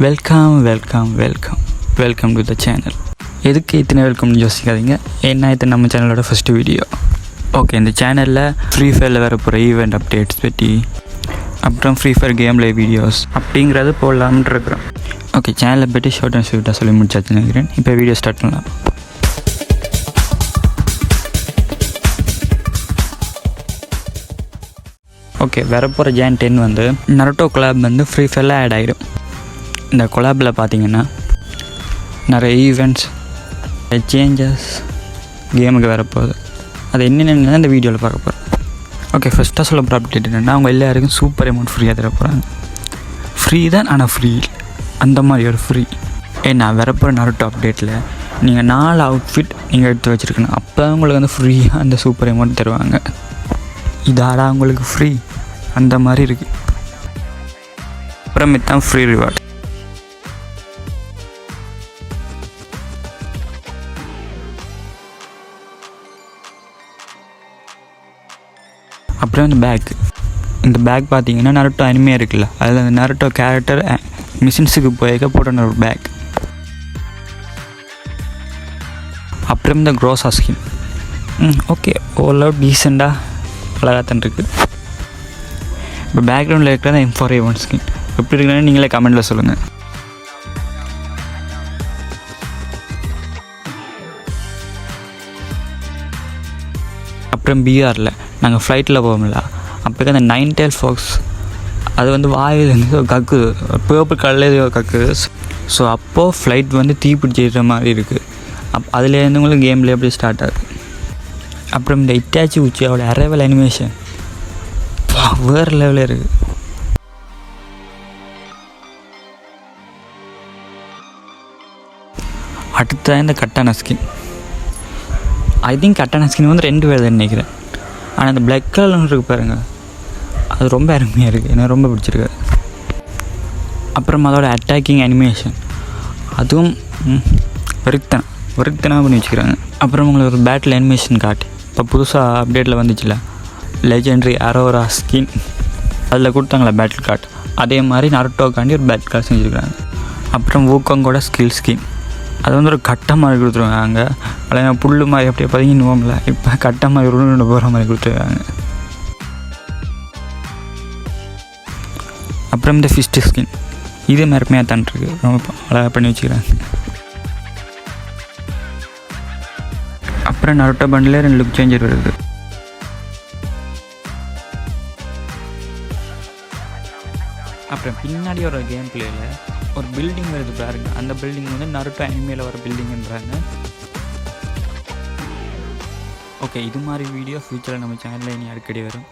Welcome to the channel. எதுக்கு இத்தனை வெல்கம்னு யோசிக்காதீங்க, ஏன்னா இது நம்ம சேனலோட ஃபஸ்ட்டு வீடியோ. ஓகே, இந்த சேனலில் ஃப்ரீ ஃபயரில் வர போகிற ஈவெண்ட் அப்டேட்ஸ் பற்றி, அப்புறம் free fire game live videos அப்படிங்கிறது போடலாம்னு இருக்கிறோம். ஓகே, சேனலை பற்றி ஷார்ட் அண்ட் ஸ்வீட்டாக சொல்லி முடிச்சாச்சுன்னு நினைக்கிறேன். இப்போ வீடியோ ஸ்டார்ட் பண்ணலாம். ஓகே, வரப்போகிற Jan 10 வந்து நருட்டோ கொலாப் வந்து ஃப்ரீ ஃபயரில் ஆட் ஆகிடும். இந்த கொலாபில் பார்த்தீங்கன்னா நிறைய ஈவெண்ட்ஸ், சேஞ்சஸ் கேமுக்கு வரப்போகுது. அது என்னென்னு இந்த வீடியோவில் பார்க்க போகிறேன். ஓகே, ஃபஸ்ட்டாக சொல்ல போகிற அப்டேட் என்னென்னா, அவங்க எல்லாருக்கும் சூப்பர் அமௌண்ட் ஃப்ரீயாக தர போகிறாங்க. ஃப்ரீ தான், ஆனால் ஃப்ரீ அந்த மாதிரி ஒரு ஃப்ரீ. ஏன்னா வரப்போகிற நருட்டோ அப்டேட்டில் நீங்கள் 4 அவுட்ஃபிட் நீங்கள் எடுத்து வச்சுருக்கணும். அப்போ உங்களுக்கு வந்து ஃப்ரீயாக அந்த சூப்பர் அமௌண்ட் தருவாங்க. இதாடா உங்களுக்கு ஃப்ரீ அந்த மாதிரி இருக்குது. அப்புறம் இதுதான் ஃப்ரீ ரிவார்ட். அப்புறம் இந்த பேக் பார்த்தீங்கன்னா நருட்டோ அனிமே இருக்குல்ல, அதில் அந்த நருட்டோ கேரக்டர் மிஷின்ஸுக்கு போயிருக்க போட்ட ஒரு பேக். அப்புறம் இந்த க்ரோஸா ஸ்கின், ஓகே ஓரளவு டீசெண்டாக அழகாகத்தான் இருக்குது. இப்போ பேக்ரவுண்டில் இருக்கிற M4A1 ஸ்கின் எப்படி இருக்குன்னு நீங்களே கமெண்டில் சொல்லுங்கள். அப்புறம் பிஆரில் நாங்கள் ஃப்ளைட்டில் போவோம்ல, அப்போக்கு அந்த 9 tail fox அது வந்து வாயிலேருந்து கக்குது, பேப்பர் கல்லில் கக்குது. ஸோ அப்போது ஃப்ளைட் வந்து தீப்பிடிச்சிடுற மாதிரி இருக்குது. அதுலேருந்து உங்களுக்கு கேமில் எப்படி ஸ்டார்ட் ஆகுது. அப்புறம் இந்த இட்டாச்சி உச்சியோட அரைவல் அனிமேஷன் வேறு லெவலில் இருக்குது. அடுத்ததான் இந்த கட்டான skin. I think Katana skin வந்து 2 வேறு நினைக்கிறேன். ஆனால் அந்த பிளாக் கலர் இருக்குது பாருங்கள், அது ரொம்ப அருமையாக இருக்குது, எனக்கு ரொம்ப பிடிச்சிருக்கு. அப்புறம் அதோட அட்டாக்கிங் அனிமேஷன் அதுவும் வெறுத்தனாக பண்ணி வச்சுக்கிறாங்க. அப்புறம் உங்களுக்கு ஒரு பேட்டில் அனிமேஷன் காட்டு இப்போ புதுசாக அப்டேட்டில் வந்துச்சுல, லெஜெண்டரி அரோரா ஸ்கின், அதில் கொடுத்தாங்களே பேட்டில் கார்டு, அதே மாதிரி நருட்டோக்காண்டி ஒரு பேட்டில் கார்டு செஞ்சுருக்காங்க. அப்புறம் ஊக்கங்கோட ஸ்கில் ஸ்கின், அது வந்து ஒரு கட்டை மாதிரி கொடுத்துருவாங்க. அதில் புல் மாதிரி அப்படியே பதிங்கினுவோம்ல, இப்போ கட்டை மாதிரி உருண்டு போகிற மாதிரி கொடுத்துருக்காங்க. அப்புறம் இந்த ஃபிஸ்ட்டு ஸ்கின், இது மரமையாக தான் இருக்குது, ரொம்ப அழகாக பண்ணி வச்சுக்கிறாங்க. அப்புறம் நருட்டோ பண்டில் 2 லுக் சேஞ்சர் வருது. அப்புறம் பின்னாடி ஒரு கேம் பிளேயில் ஒரு பில்டிங் வருது பாருங்க, அந்த பில்டிங் வந்து நருட்டோ அனிமேல வர பில்டிங்ன்றாங்க. ஓகே, இது மாதிரி வீடியோ ஃப்யூச்சரில் நம்ம சேனலில் இனி அடிக்கடி வரும்.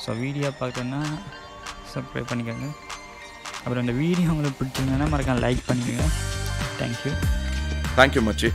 ஸோ வீடியோ பார்க்கணுன்னா சப்ஸ்கிரைப் பண்ணிக்கோங்க. அப்புறம் இந்த வீடியோ உங்களுக்கு பிடிச்சிருந்ததுன்னா மறக்காம லைக் பண்ணிக்கோங்க. தேங்க்யூ மச்சி.